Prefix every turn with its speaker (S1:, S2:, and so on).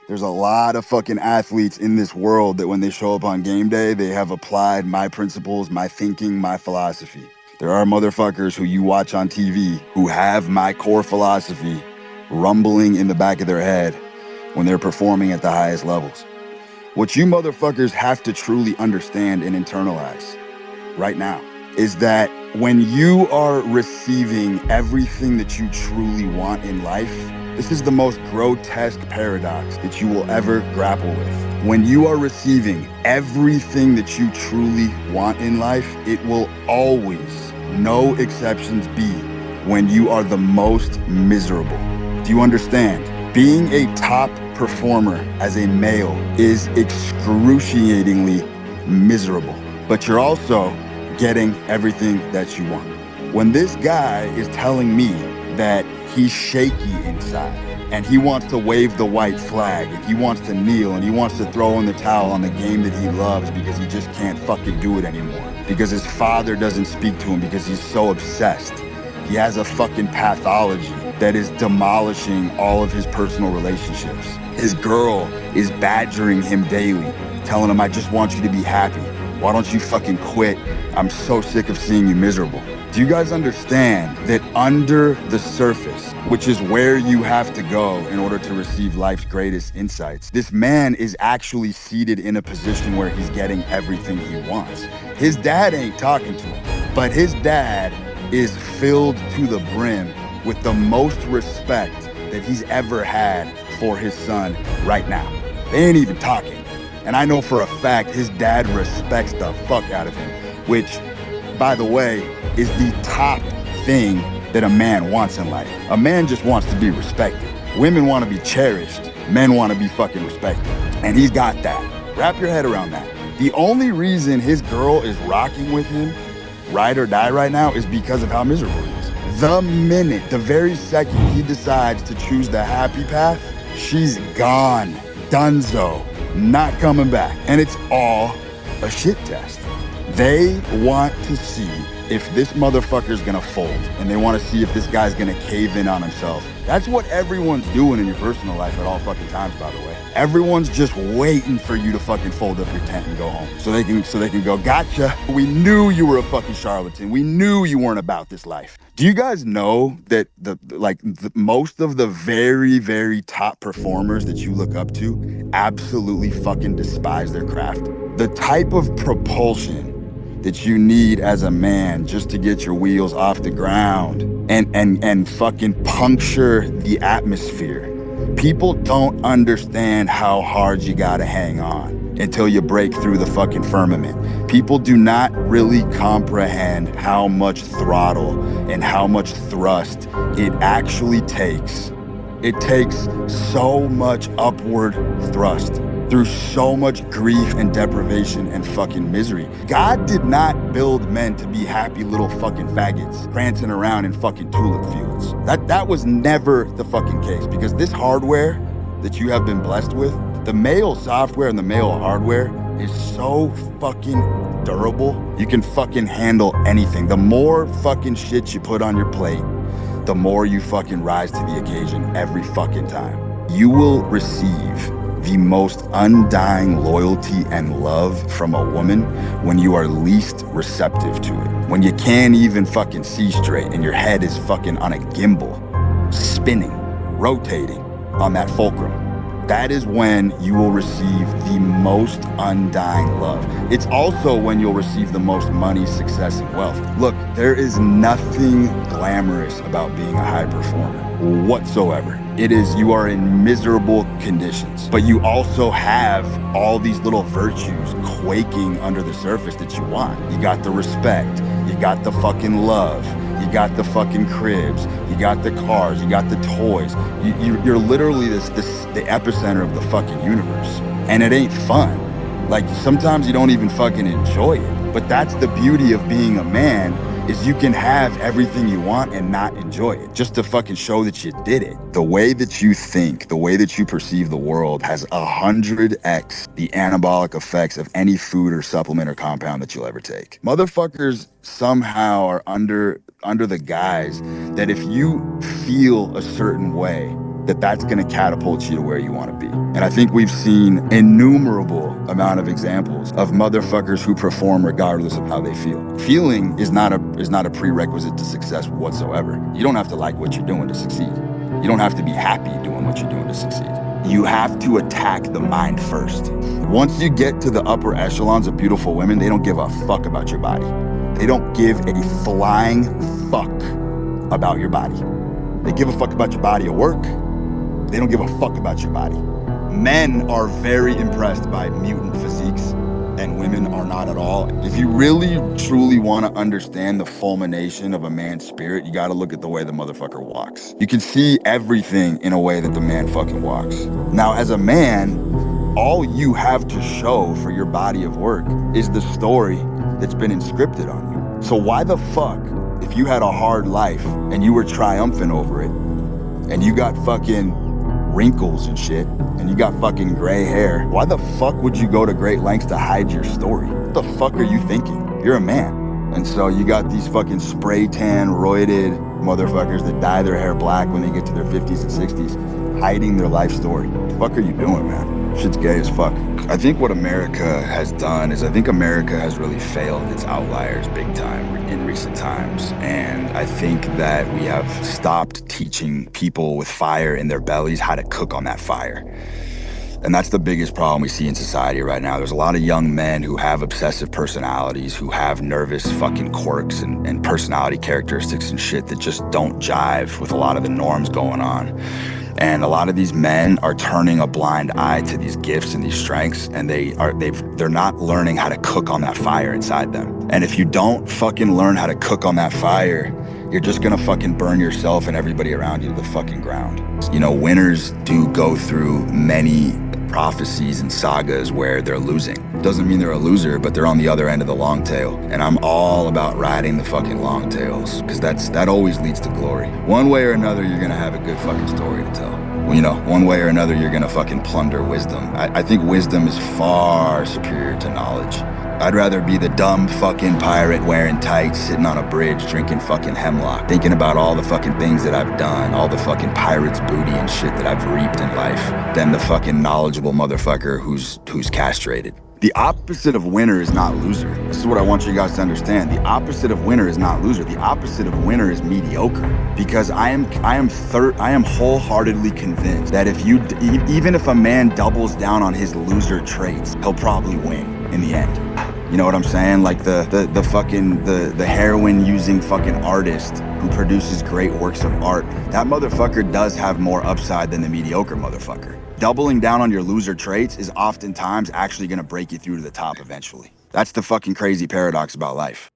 S1: There's a lot of fucking athletes in this world that when they show up on game day, they have applied my principles, my thinking, my philosophy. There are motherfuckers who you watch on TV who have my core philosophy rumbling in the back of their head when they're performing at the highest levels. What you motherfuckers have to truly understand and internalize right now is that when you are receiving everything that you truly want in life, this is the most grotesque paradox that you will ever grapple with. When you are receiving everything that you truly want in life, it will always, no exceptions be, when you are the most miserable. Do you understand? Being a top performer as a male is excruciatingly miserable, but you're also getting everything that you want. When this guy is telling me that he's shaky inside and he wants to wave the white flag and he wants to kneel and he wants to throw in the towel on the game that he loves because he just can't fucking do it anymore, because his father doesn't speak to him because he's so obsessed. He has a fucking pathology that is demolishing all of his personal relationships. His girl is badgering him daily, telling him, I just want you to be happy. Why don't you fucking quit? I'm so sick of seeing you miserable. Do you guys understand that under the surface, which is where you have to go in order to receive life's greatest insights, this man is actually seated in a position where he's getting everything he wants. His dad ain't talking to him, but his dad is filled to the brim with the most respect that he's ever had for his son right now. They ain't even talking. And I know for a fact his dad respects the fuck out of him, which, by the way, is the top thing that a man wants in life. A man just wants to be respected. Women want to be cherished. Men want to be fucking respected. And he's got that. Wrap your head around that. The only reason his girl is rocking with him, ride or die right now, is because of how miserable he is. The minute, the very second he decides to choose the happy path, she's gone. Dunzo. Not coming back. And it's all a shit test. They want to see if this motherfucker's gonna fold, and they want to see if this guy's gonna cave in on himself. That's what everyone's doing in your personal life at all fucking times, by the way. Everyone's just waiting for you to fucking fold up your tent and go home, so they can go, gotcha. We knew you were a fucking charlatan. We knew you weren't about this life. Do you guys know that most of the very, very top performers that you look up to absolutely fucking despise their craft? The type of propulsion that you need as a man just to get your wheels off the ground and fucking puncture the atmosphere. People don't understand how hard you gotta hang on until you break through the fucking firmament. People do not really comprehend how much throttle and how much thrust it actually takes. It takes so much upward thrust through so much grief and deprivation and fucking misery. God did not build men to be happy little fucking faggots prancing around in fucking tulip fields. That was never the fucking case, because this hardware that you have been blessed with, the male software and the male hardware, is so fucking durable. You can fucking handle anything. The more fucking shit you put on your plate, the more you fucking rise to the occasion every fucking time. You will receive the most undying loyalty and love from a woman when you are least receptive to it. When you can't even fucking see straight and your head is fucking on a gimbal, spinning, rotating on that fulcrum. That is when you will receive the most undying love. It's also when you'll receive the most money, success, and wealth. Look, there is nothing glamorous about being a high performer whatsoever. It is, you are in miserable conditions, but you also have all these little virtues quaking under the surface that you want. You got the respect, you got the fucking love, you got the fucking cribs, you got the cars, you got the toys. You're literally the epicenter of the fucking universe. And it ain't fun. Like, sometimes you don't even fucking enjoy it. But that's the beauty of being a man, is you can have everything you want and not enjoy it, just to fucking show that you did it. The way that you think, the way that you perceive the world has 100x the anabolic effects of any food or supplement or compound that you'll ever take. Motherfuckers somehow are under the guise that if you feel a certain way, that's gonna catapult you to where you wanna be. And I think we've seen innumerable amount of examples of motherfuckers who perform regardless of how they feel. Feeling is not a prerequisite to success whatsoever. You don't have to like what you're doing to succeed. You don't have to be happy doing what you're doing to succeed. You have to attack the mind first. Once you get to the upper echelons of beautiful women, they don't give a fuck about your body. They don't give a flying fuck about your body. They give a fuck about your body at work. They don't give a fuck about your body. Men are very impressed by mutant physiques, and women are not at all. If you really, truly want to understand the fulmination of a man's spirit, you got to look at the way the motherfucker walks. You can see everything in a way that the man fucking walks. Now, as a man, all you have to show for your body of work is the story that's been inscripted on you. So why the fuck, if you had a hard life and you were triumphant over it, and you got fucking wrinkles and shit, and you got fucking gray hair, why the fuck would you go to great lengths to hide your story? What the fuck are you thinking? You're a man. And so you got these fucking spray tan, roided motherfuckers that dye their hair black when they get to their 50s and 60s, hiding their life story. What the fuck are you doing, man? Shit's gay as fuck. I think what America has done is I think America has really failed its outliers big time in recent times. And I think that we have stopped teaching people with fire in their bellies how to cook on that fire. And that's the biggest problem we see in society right now. There's a lot of young men who have obsessive personalities, who have nervous fucking quirks and personality characteristics and shit that just don't jive with a lot of the norms going on. And a lot of these men are turning a blind eye to these gifts and these strengths, and they're not learning how to cook on that fire inside them. And if you don't fucking learn how to cook on that fire, you're just gonna fucking burn yourself and everybody around you to the fucking ground. You know, winners do go through many prophecies and sagas where they're losing. Doesn't mean they're a loser, but they're on the other end of the long tail. And I'm all about riding the fucking long tails, because that always leads to glory. One way or another, you're gonna have a good fucking story to tell. You know, one way or another, you're gonna fucking plunder wisdom. I think wisdom is far superior to knowledge. I'd rather be the dumb fucking pirate wearing tights, sitting on a bridge, drinking fucking hemlock, thinking about all the fucking things that I've done, all the fucking pirate's booty and shit that I've reaped in life, than the fucking knowledgeable motherfucker who's castrated. The opposite of winner is not loser. This is what I want you guys to understand. The opposite of winner is not loser. The opposite of winner is mediocre. Because I am wholeheartedly convinced that even if a man doubles down on his loser traits, he'll probably win in the end. You know what I'm saying? Like the heroin using fucking artist who produces great works of art. That motherfucker does have more upside than the mediocre motherfucker. Doubling down on your loser traits is oftentimes actually gonna break you through to the top eventually. That's the fucking crazy paradox about life.